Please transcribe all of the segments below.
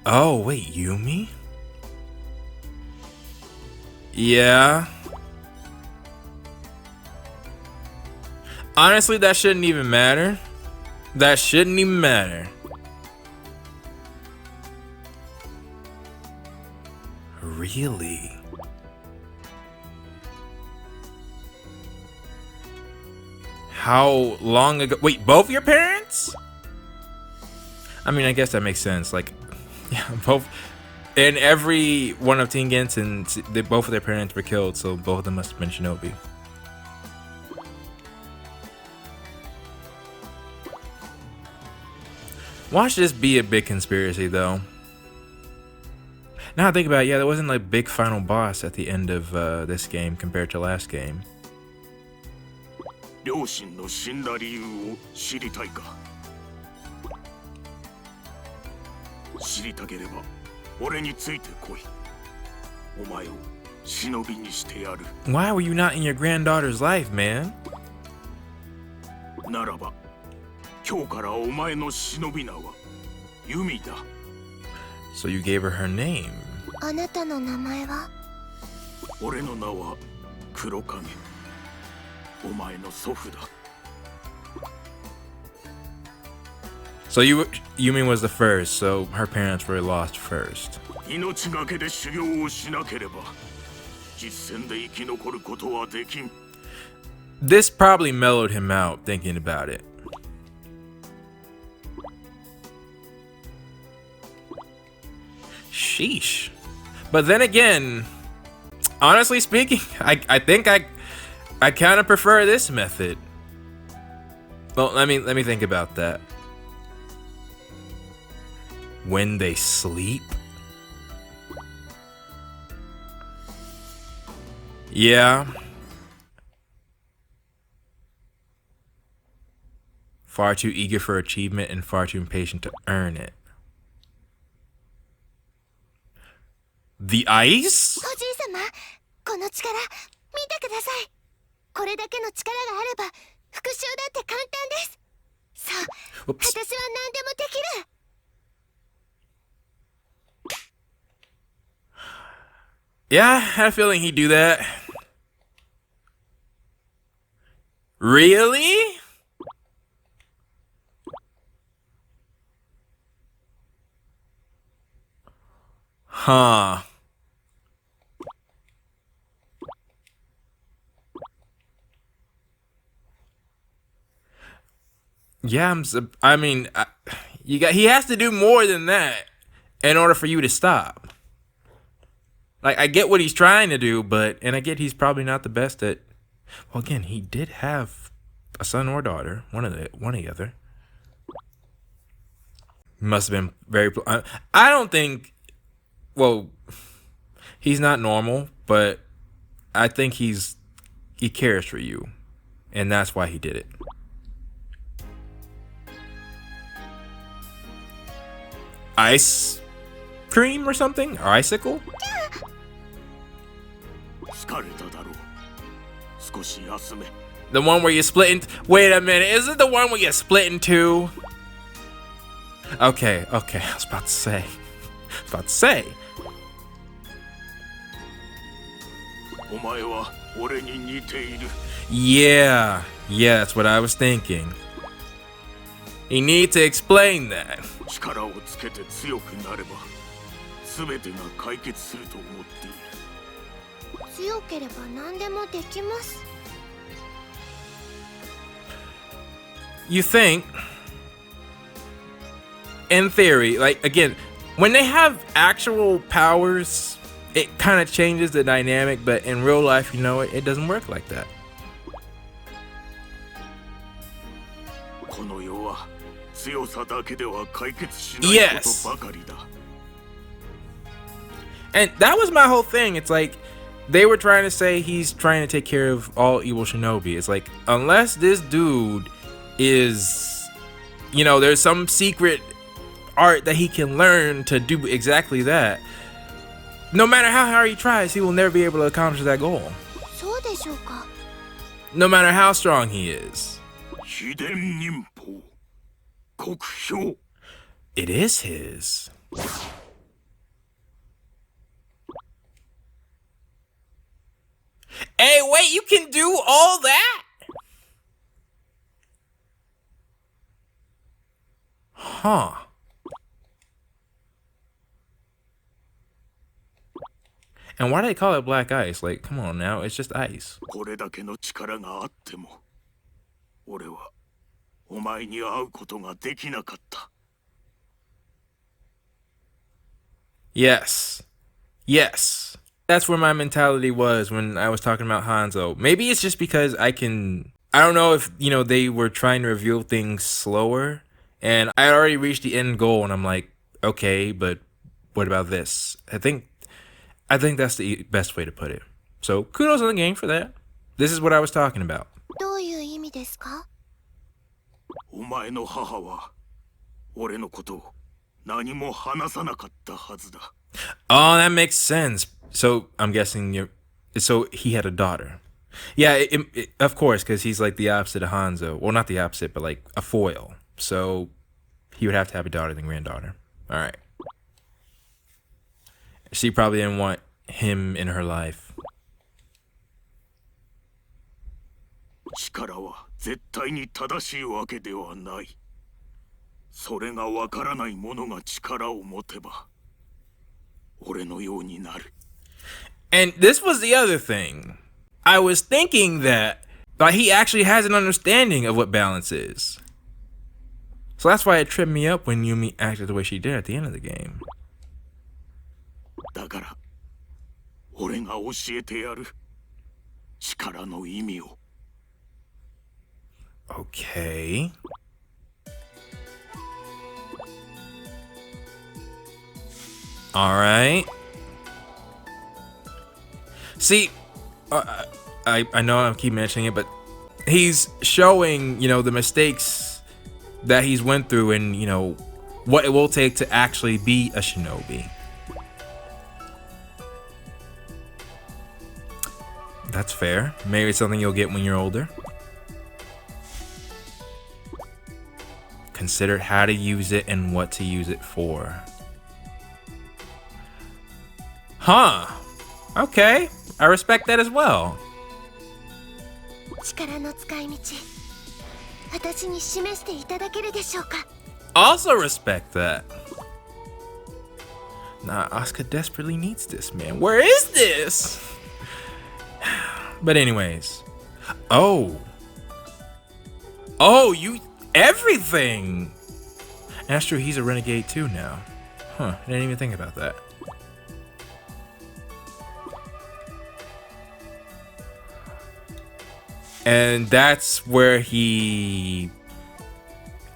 Oh, wait, Yumi? Yeah. Honestly, that shouldn't even matter. That shouldn't even matter. Really? How long ago? Wait, both your parents? I mean, I guess that makes sense. Like, yeah, both. In every one of Teen Gessen, both of their parents were killed, so both of them must have been Shinobi. Watch this be a big conspiracy, though. Now I think about it, yeah, there wasn't like a big final boss at the end of this game compared to last game. 両親の死んだ理由を知りたいか知りたければ俺についてこいお前を忍びにしてやる Why were you not in your granddaughter's life, man? ならば今日からお前の忍び名はユミだ So you gave her her name. あなたの名前は俺の名は黒影お前の祖父だ So Yumi was the first, so her parents were lost first. 命がけで修行をしなければ実戦で生き残ることはできん This probably mellowed him out thinking about it. Sheesh. But then again, honestly speaking, I think I kind of prefer this method. Well, let me think about that. When they sleep? Yeah. Far too eager for achievement and far too impatient to earn it. The ice? おじいさま、この力、見てください。これだけの力があれば、復讐だって簡単です。さあ、私は何でもできる。Yeah, I had a feeling he'd do that. Really? Huh. Yeah, he has to do more than that in order for you to stop. Like, I get what he's trying to do, and I get he's probably not the best at. Well, again, he did have a son or daughter, one or the other. Must have been very. I don't think. Well, he's not normal, but I think he cares for you, and that's why he did it. Ice cream or something? Or icicle? The one where you split in. Wait a minute, is it the one where you split in two? Okay, I was about to say. Yeah, that's what I was thinking. You need to explain that. You think, in theory, like, again, when they have actual powers, it kind of changes the dynamic, but in real life, it doesn't work like that. Yes. And that was my whole thing. It's like, they were trying to say he's trying to take care of all evil shinobi. It's like, unless this dude is, there's some secret art that he can learn to do exactly that, no matter how hard he tries, he will never be able to accomplish that goal. No matter how strong he is. It is his. Hey, wait, you can do all that? Huh. And why do they call it black ice? Like, come on now, it's just ice. これだけの力があっても、俺はお前に会うことができなかった。Yes. Yes. That's where my mentality was when I was talking about Hanzo. Maybe it's just because I don't know if, they were trying to reveal things slower. And I already reached the end goal and I'm like, okay, but what about this? I think that's the best way to put it. So kudos on the game for that. This is what I was talking about. どういう意味ですか？お前の母は俺のことを何も話さなかったはずだ。Oh, that makes sense. So I'm guessing so he had a daughter. Yeah, of course, because he's like the opposite of Hanzo. Well, not the opposite, but like a foil. So he would have to have a daughter than granddaughter. All right. She probably didn't want him in her life. 力は絶対に正しいわけではない。それがわからない者が力を持てば、俺のようになる。And this was the other thing. I was thinking that he actually has an understanding of what balance is. So that's why it tripped me up when Yumi acted the way she did at the end of the game. だから、俺が教えてやる。力の意味を。Okay. All right. See, I know I keep mentioning it, but he's showing, the mistakes that he's went through and, what it will take to actually be a shinobi. That's fair. Maybe it's something you'll get when you're older. Consider how to use it and what to use it for. Huh. Okay. I respect that as well. 力の使い道、私に示していただけるでしょうか？ Also respect that. Nah, Asuka desperately needs this, man. Where is this? But anyways. Oh, you everything. That's true, he's a renegade too now. Huh, I didn't even think about that. And that's where he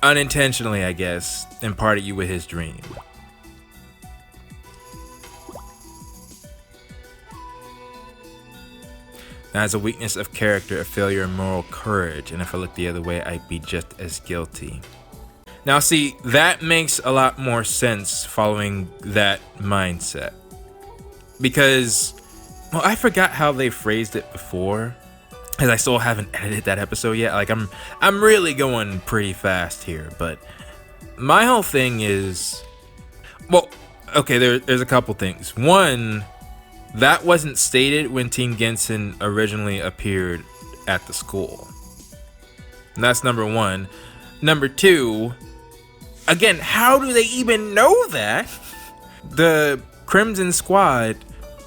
unintentionally, I guess, imparted you with his dream. Now, as a weakness of character, a failure in moral courage, and if I look the other way, I'd be just as guilty. Now, see, that makes a lot more sense following that mindset. Because, well, I forgot how they phrased it before, because I still haven't edited that episode yet. Like, I'm really going pretty fast here, but my whole thing is, well, okay, there's a couple things. One, that wasn't stated when Team Gessen originally appeared at the school. And that's number one. Number two, again, how do they even know that? The Crimson Squad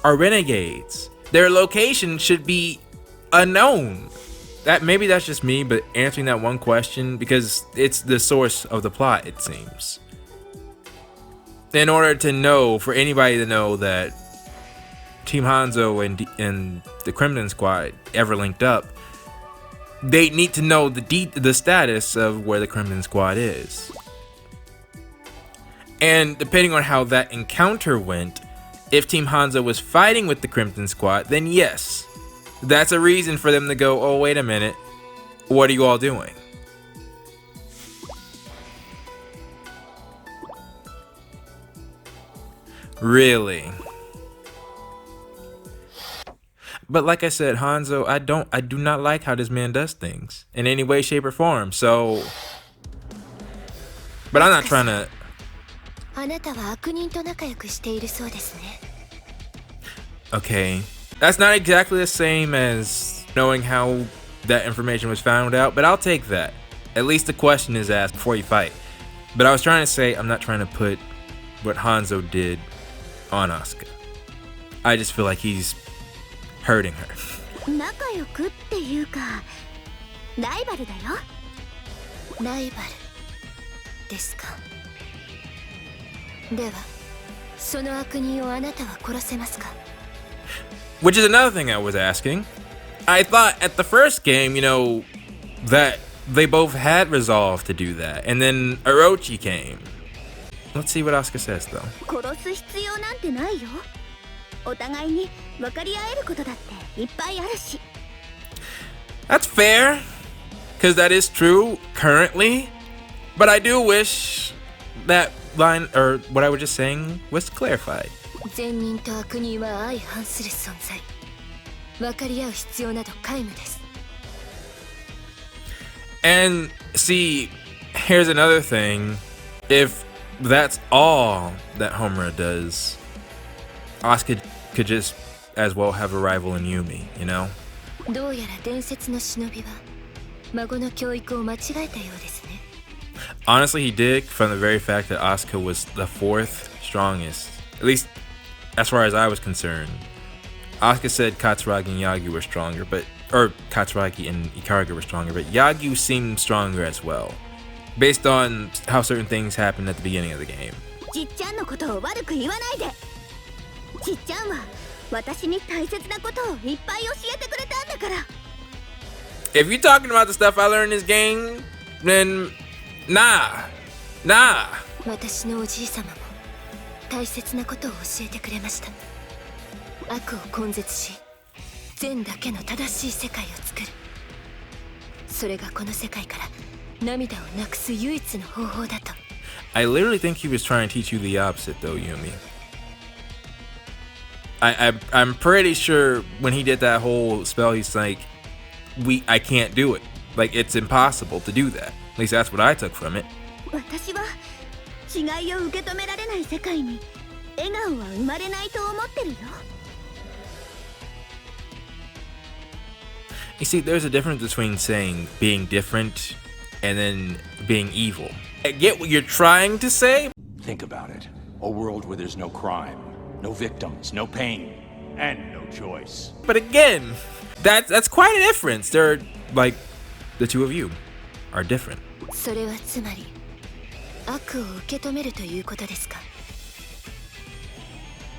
are renegades. Their location should be unknown. Maybe that's just me, but answering that one question, because it's the source of the plot, it seems. In order to know, for anybody to know that Team Hanzo and the Crimson Squad ever linked up, they need to know the status of where the Crimson Squad is. And depending on how that encounter went, if Team Hanzo was fighting with the Crimson Squad, then yes, that's a reason for them to go, oh, wait a minute, what are you all doing? Really? But like I said, Hanzo, I do not like how this man does things in any way, shape, or form. So, but I'm not trying to. あなたは悪人と仲良くしているそうですね。 Okay, That's not exactly the same as knowing how that information was found out, but I'll take that. At least the question is asked before you fight. But I was trying to say, I'm not trying to put what Hanzo did on Asuka. I just feel like he's hurting her. 仲良くっていうかライバルだよ。ライバルですか。ではその悪人をあなたは殺せますか。 Which is another thing I was asking. I thought at the first game, that they both had resolve to do that, and then Orochi came. Let's see what Asuka says though. 殺す必要なんてないよ。お互いに分かり合えることだっていっぱいあるし。 That's fair, because that is true currently, but I do wish that line, or what I was just saying, was clarified. 善人と悪人は相反する存在。分かり合う必要など皆無です。 And see, here's another thing. If that's all that Homura does, Asuka could just as well have a rival in Yumi, どうやら伝説の忍びは孫の教育を間違えたようですね。 Honestly, he did, from the very fact that Asuka was the 4th strongest, at least as far as I was concerned. Asuka said Katsuragi and Yagyu were stronger, or Katsuragi and Ikaruga were stronger, but Yagyu seemed stronger as well, based on how certain things happened at the beginning of the game. じっちゃんのことを悪く言わないで。じっちゃんは私に大切なことをいっぱい教えてくれたんだから。 If you're talking about the stuff I learned in this game, then nah. 私のおじい様も大切なことを教えてくれました。悪を根絶し、善だけの正しい世界を作る。それがこの世界から涙をなくす唯一の方法だと。 I literally think he was trying to teach you the opposite, though, Yumi. I'm pretty sure when he did that whole spell, he's like, I can't do it. Like, it's impossible to do that. At least that's what I took from it. 私は違いを受け止められない世界に笑顔は生まれないと思ってるよ。 You see, there's a difference between saying being different and then being evil. I get what you're trying to say. Think about it. A world where there's no crime, no victims, no pain, and no choice. But again, that's quite a difference. They're like, the two of you are different. それはつまり悪を受け止めるということですか。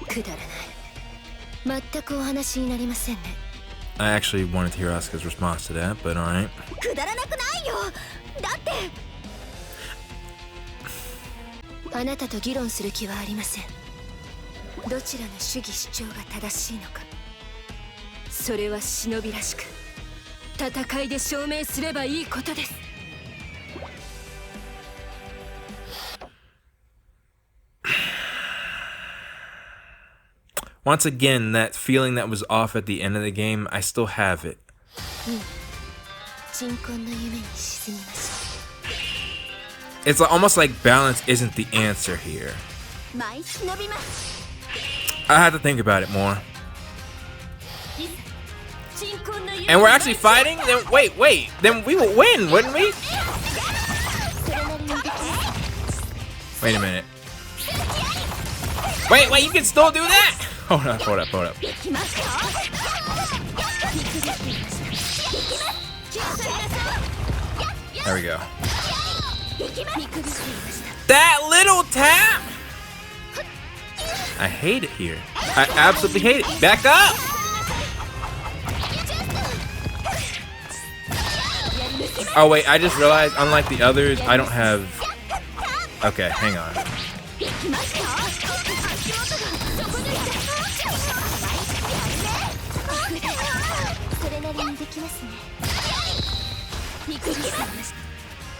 くだらない。全くお話になりませんね。 I actually wanted to hear Asuka's response to that, but alright. くだらなくないよ。だってあなたと議論する気はありません。どちらの主義主張が正しいのか、それは忍びらしく戦いで証明すればいいことです。 Once again, that feeling that was off at the end of the game, I still have it. It's almost like balance isn't the answer here. I had to think about it more. And we're actually fighting? Then wait. Then we will win, wouldn't we? Wait a minute. Wait, you can still do that? Hold up. There we go. That little tap! I hate it here. I absolutely hate it. Back up! Oh wait, I just realized, unlike the others, I don't have... Okay, hang on.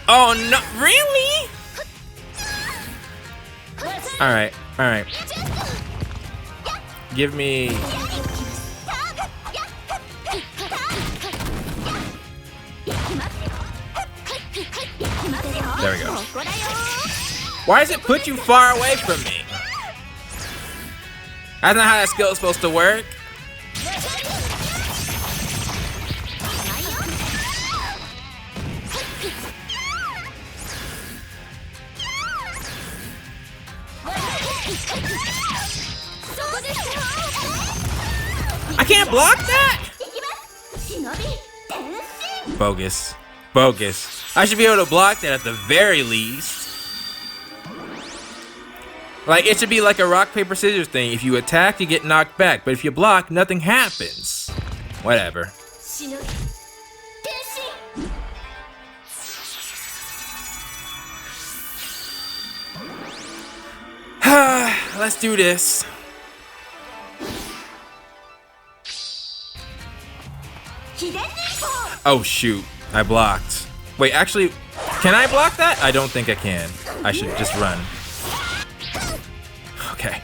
Oh no, really? Alright. Give me... There we go. Why does it put you far away from me? That's not how that skill is supposed to work. I can't block that? Bogus. Bogus. I should be able to block that at the very least. Like, it should be like a rock, paper, scissors thing. If you attack, you get knocked back. But if you block, nothing happens. Whatever. Let's do this. Oh shoot, I blocked. Wait, actually, can I block that? I don't think I can. I should just run. Okay.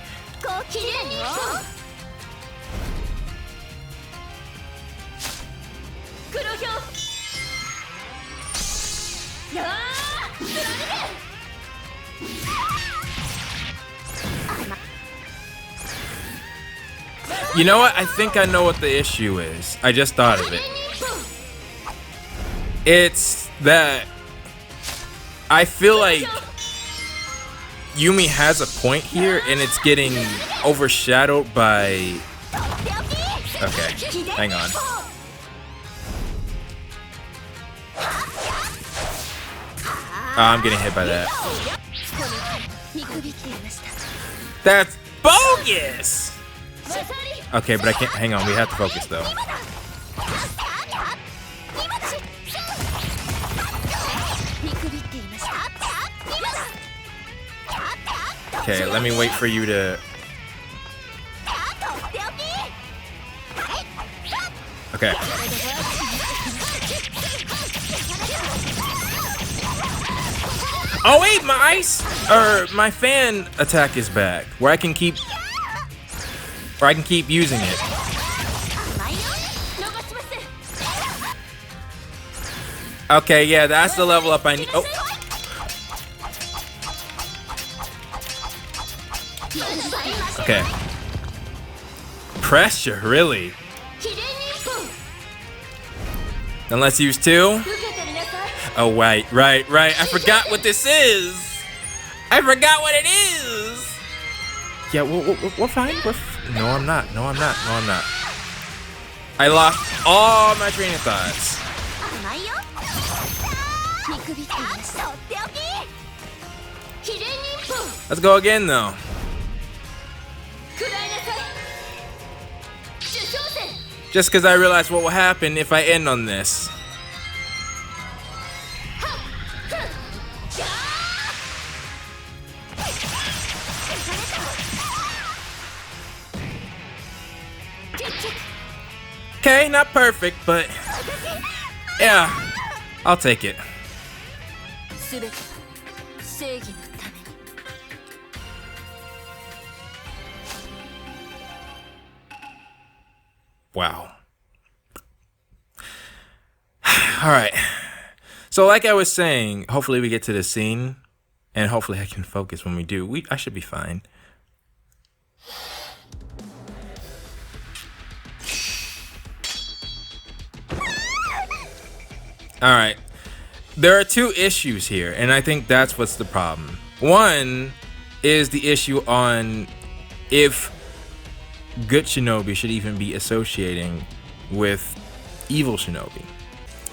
You know what? I think I know what the issue is. I just thought of it. It's that I feel like Yumi has a point here and it's getting overshadowed by... Okay, hang on. Oh, I'm getting hit by that. That's bogus! Okay, but I can't. Hang on, we have to focus though. Okay, let me wait for you to. Okay. Oh wait, my ice or my fan attack is back, where I can keep using it. Okay, yeah, that's the level up I need. Oh. Okay. Pressure, really? Then let's use 2. Oh, right. I forgot what this is. I forgot what it is. Yeah, we're fine. No, I'm not. I lost all my train of thoughts. Let's go again, though. Just because I realized what will happen if I end on this. Okay, not perfect, but yeah, I'll take it. Wow. All right. So like I was saying, hopefully we get to the scene and hopefully I can focus when we do. I should be fine. All right. There are 2 issues here, and I think that's what's the problem. One is the issue on if good shinobi should even be associating with evil shinobi.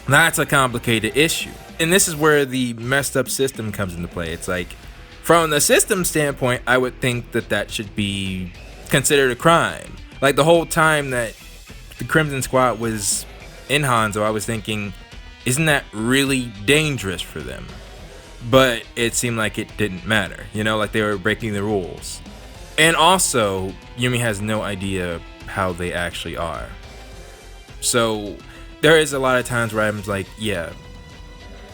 That's a complicated issue. And this is where the messed up system comes into play. It's like, from the system standpoint, I would think that that should be considered a crime. Like the whole time that the Crimson Squad was in Hanzo, I was thinking, isn't that really dangerous for them? But it seemed like it didn't matter, you know, like they were breaking the rules. And also, Yumi has no idea how they actually are. So there is a lot of times where I'm like, yeah,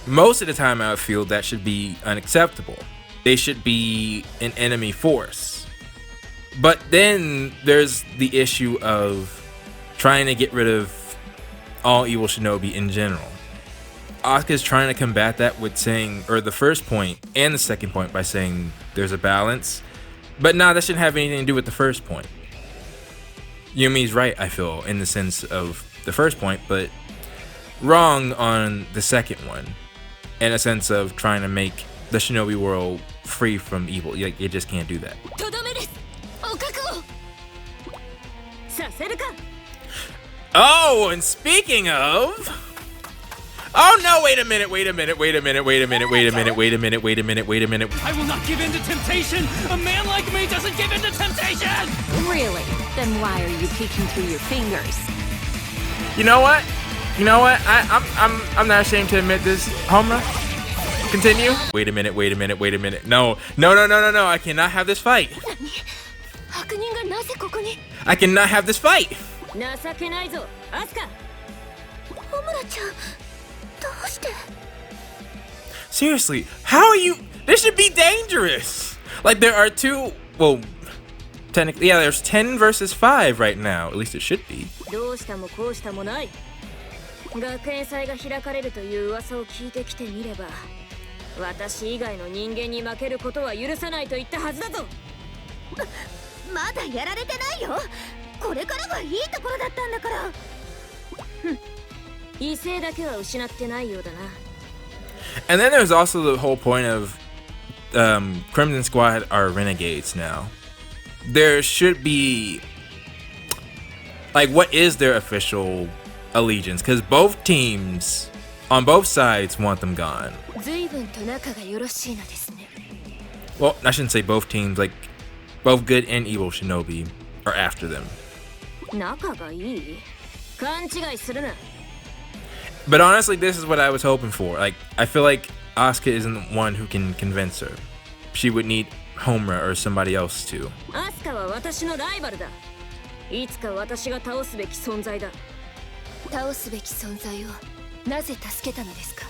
most of the time I feel that should be unacceptable. They should be an enemy force. But then there's the issue of trying to get rid of all evil shinobi in general. Asuka's trying to combat that with saying, or the first point and the second point by saying there's a balance. But nah, that shouldn't have anything to do with the first point. Yumi's right, I feel, in the sense of the first point, but wrong on the second one. In a sense of trying to make the shinobi world free from evil. Like, you just can't do that. Oh, and speaking of... Oh no, wait a minute. I will not give in to temptation! A man like me doesn't give in to temptation! Really? Then why are you peeking through your fingers? You know what? I'm not ashamed to admit this. Homura, continue. Wait a minute. No. I cannot have this fight. I cannot have this fight. Seriously, how are you? This should be dangerous. Like there are two. Well, technically, yeah. There's 10 versus 5 right now. At least it should be. 学園祭が開かれるという噂を聞いてきてみれば、私以外の人間に負けることは許さないと言ったはずだぞ。まだやられてないよ。これからがいいところだったんだから。威勢だけは失ってないようだな。And then there's also the whole point of Crimson Squad are renegades now. There should be like, what is their official allegiance? Because both teams on both sides want them gone. Well, I shouldn't say both teams, like both good and evil Shinobi are after them. But honestly, this is what I was hoping for. Like, I feel like Asuka isn't the one who can convince her. She would need Homura or somebody else to. いつか私が倒すべき存在だ。倒すべき存在をなぜ助けたのですか。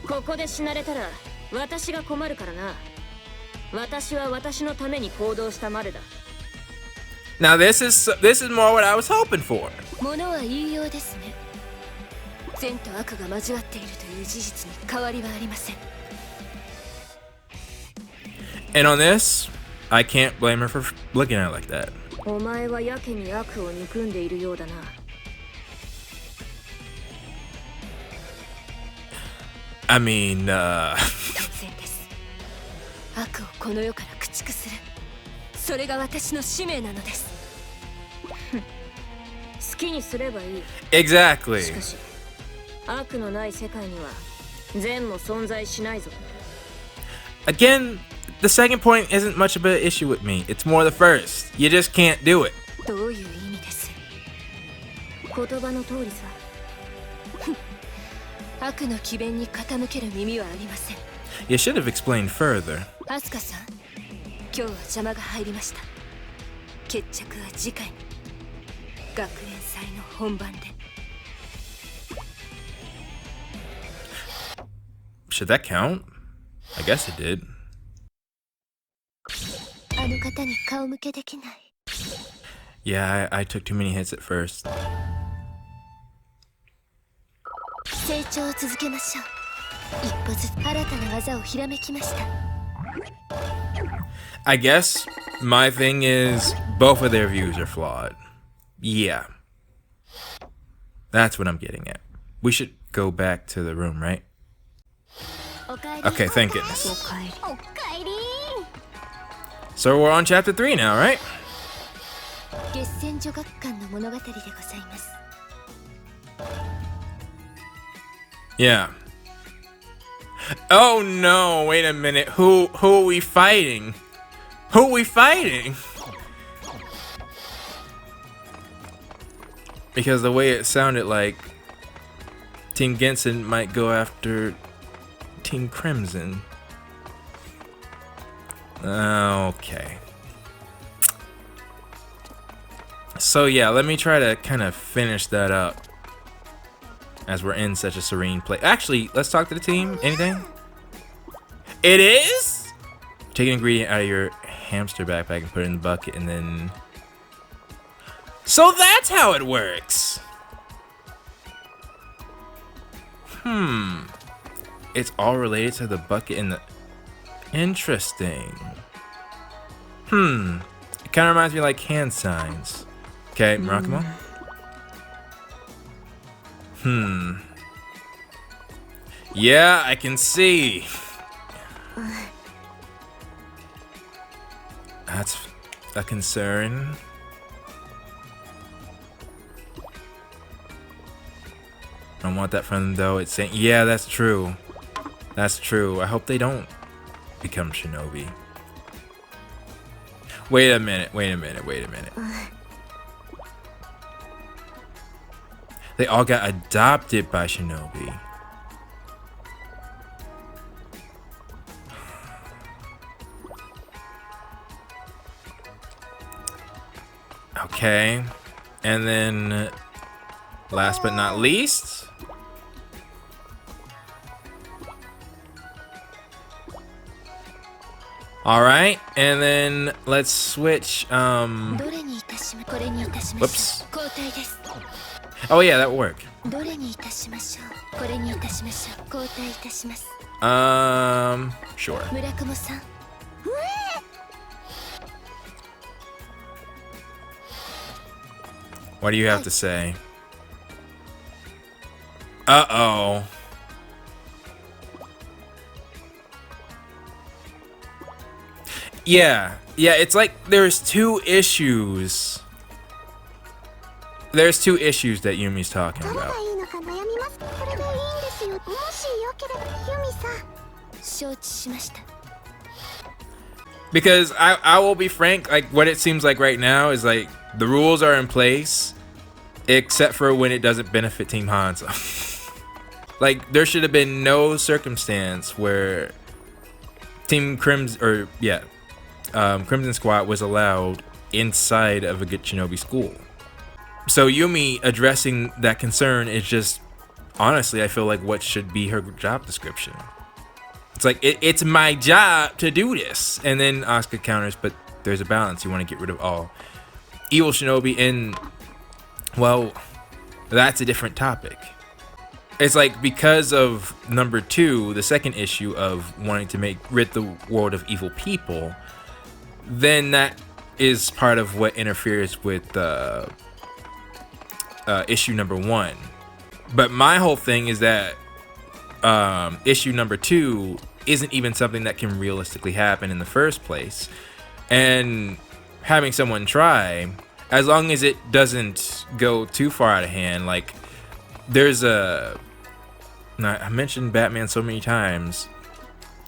ここで死なれたら私が困るからな。私は私のために行動したまでだ。Now this is more what I was hoping for. ものは言いようですね。善と悪が交わっているという事実に変わりはありません。And on this, I can't blame her for looking at it like that. お前はやけに悪を憎んでいるようだな。I mean, 当然です。悪をこの世から駆逐する。それが私の使命なのです。好きにすればいい。Exactly. しかし、悪のない世界には善も存在しないぞ。Again, the second point isn't much of an issue with me. It's more the first. You just can't do it. どういう意味です？言葉の通りさ。悪の詭弁に傾ける耳はありません。You should have explained further. アスカさん、今日は邪魔が入りました。決着は次回に。学園祭の本番で。Should that count? I guess it did. あの方に顔向けできない。Yeah, I took too many hits at first. 成長を続けましょう。一歩ずつ新たな技をひらめきました。I guess my thing is both of their views are flawed. Yeah. That's what I'm getting at. We should go back to the room, right? Okay, thank goodness. So we're on chapter 3 now, right? 月戦女学館の物語でございます。Yeah. Oh no, wait a minute. Who are we fighting? Who are we fighting? Because the way it sounded like Team Gessen might go after Team Crimson. Okay. So yeah, let me try to kind of finish that up as we're in such a serene place. Actually, let's talk to the team. Anything? It is? Take an ingredient out of your hamster backpack and put it in the bucket and then... So that's how it works! It's all related to the bucket and the... Interesting. It kind of reminds me of like hand signs. Okay, Murakumo? Yeah, I can see. That's a concern. don't want that from them though. It's saying, yeah, that's true. That's true. I hope they don't become Shinobi. Wait a minute. They all got adopted by Shinobi. Okay. And then, last but not least, all right, and then let's switch. Whoops. Oh yeah, that will work. Sure. What do you have to say? Uh-oh. Yeah, it's like there's two issues. There's two issues that Yumi's talking about. Because I will be frank, like what it seems like right now is like the rules are in place, except for when it doesn't benefit Team Hanzo. Like there should have been no circumstance where Team Crimson Crimson Squad was allowed inside of a good Shinobi school. So Yumi addressing that concern is just, honestly, I feel like what should be her job description. It's like, it's my job to do this. And then Asuka counters, but there's a balance. You want to get rid of all evil Shinobi, and, well, that's a different topic. It's like, because of number 2, the second issue of wanting to rid the world of evil people, then that is part of what interferes with issue number 1. But my whole thing is that issue number 2 isn't even something that can realistically happen in the first place. And having someone try, as long as it doesn't go too far out of hand, like there's I mentioned Batman so many times.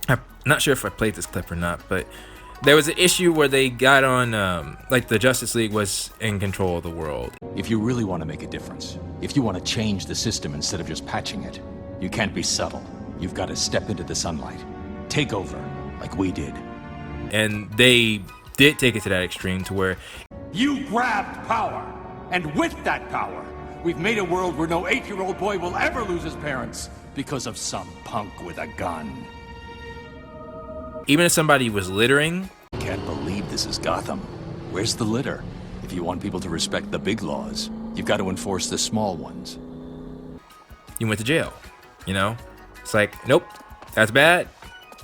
I'm not sure if I played this clip or not, but there was an issue where they got on, like the Justice League was in control of the world. If you really want to make a difference, if you want to change the system instead of just patching it, you can't be subtle. You've got to step into the sunlight. Take over, like we did. And they did take it to that extreme to where you grabbed power, and with that power, we've made a world where no 8-year-old boy will ever lose his parents because of some punk with a gun. Even if somebody was littering. Can't believe this is Gotham. Where's the litter? If you want people to respect the big laws, you've got to enforce the small ones. You went to jail, you know? It's like, nope, that's bad.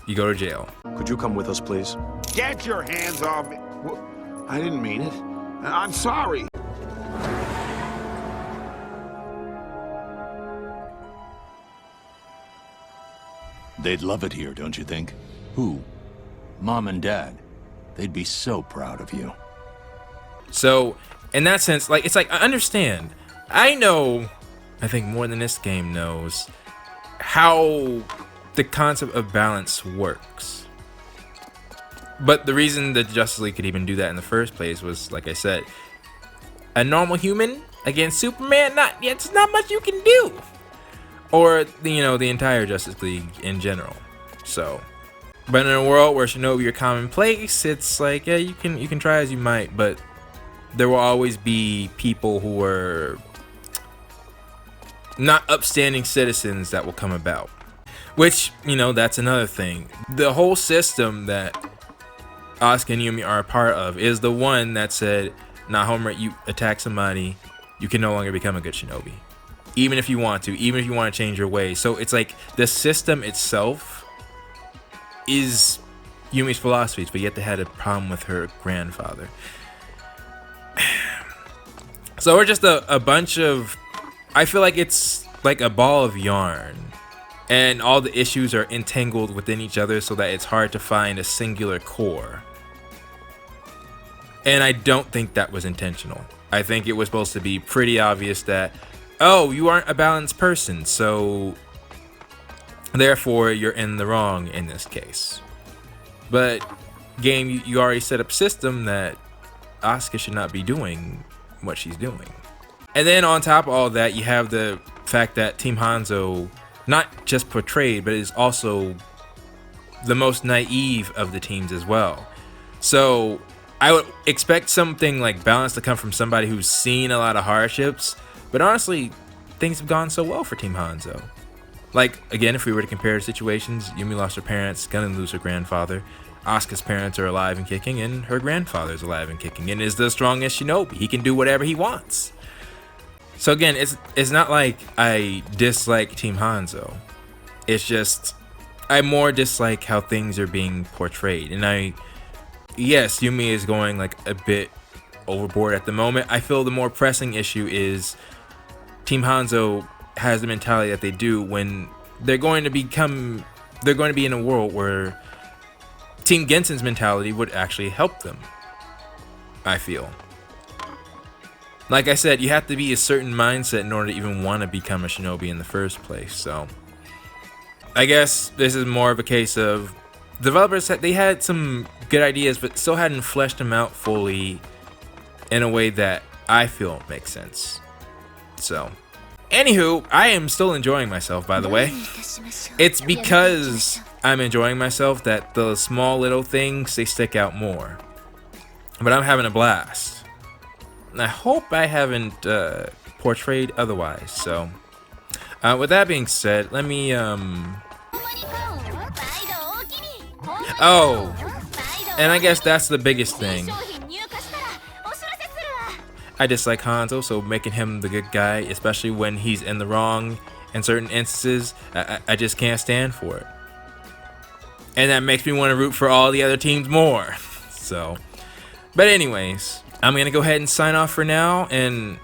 You go to jail. Could you come with us, please? Get your hands off me. I didn't mean it. I'm sorry. They'd love it here, don't you think? Who? Mom and Dad. They'd be so proud of you. So, in that sense, like, it's like, I understand. I know, I think more than this game knows, how the concept of balance works. But the reason that Justice League could even do that in the first place was, like I said, a normal human against Superman, it's not much you can do. Or, you know, the entire Justice League in general. So, but in a world where Shinobi are commonplace, it's like, yeah, you can try as you might, but there will always be people who are not upstanding citizens that will come about. Which, you know, that's another thing. The whole system that Asuka and Yumi are a part of is the one that said, nah, Homer, you attack somebody, you can no longer become a good Shinobi. Even if you want to, even if you want to change your ways. So it's like the system itself is Yumi's philosophies, but yet they had a problem with her grandfather. So we're just a bunch of, I feel like it's like a ball of yarn, and all the issues are entangled within each other so that it's hard to find a singular core. And I don't think that was intentional. I think it was supposed to be pretty obvious that oh, you aren't a balanced person, so therefore you're in the wrong in this case. But game, you already set up a system that Asuka should not be doing what she's doing. And then on top of all that, you have the fact that Team Hanzo not just portrayed, but is also the most naive of the teams as well. So I would expect something like balance to come from somebody who's seen a lot of hardships, but honestly, things have gone so well for Team Hanzo. Like, again, if we were to compare situations, Yumi lost her parents, gonna lose her grandfather. Asuka's parents are alive and kicking, and her grandfather's alive and kicking, and is the strongest Shinobi. He can do whatever he wants. So again, it's not like I dislike Team Hanzo. It's just I more dislike how things are being portrayed. And yes, Yumi is going like a bit overboard at the moment. I feel the more pressing issue is Team Hanzo has the mentality that they do when they're going to be in a world where Team Gessen's mentality would actually help them, I feel. Like I said, you have to be a certain mindset in order to even want to become a Shinobi in the first place. So I guess this is more of a case of developers, they had some good ideas, but still hadn't fleshed them out fully in a way that I feel makes sense. So anywho, I am still enjoying myself, by the way. It's because I'm enjoying myself that the small little things, they stick out more. But I'm having a blast. And I hope I haven't portrayed otherwise. So with that being said, let me oh, and I guess that's the biggest thing. I dislike Hanzo, so making him the good guy, especially when he's in the wrong in certain instances, I just can't stand for it. And that makes me want to root for all the other teams more. So, but anyways, I'm going to go ahead and sign off for now, and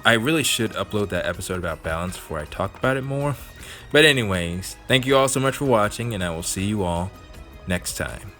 I really should upload that episode about balance before I talk about it more. But anyways, thank you all so much for watching, and I will see you all next time.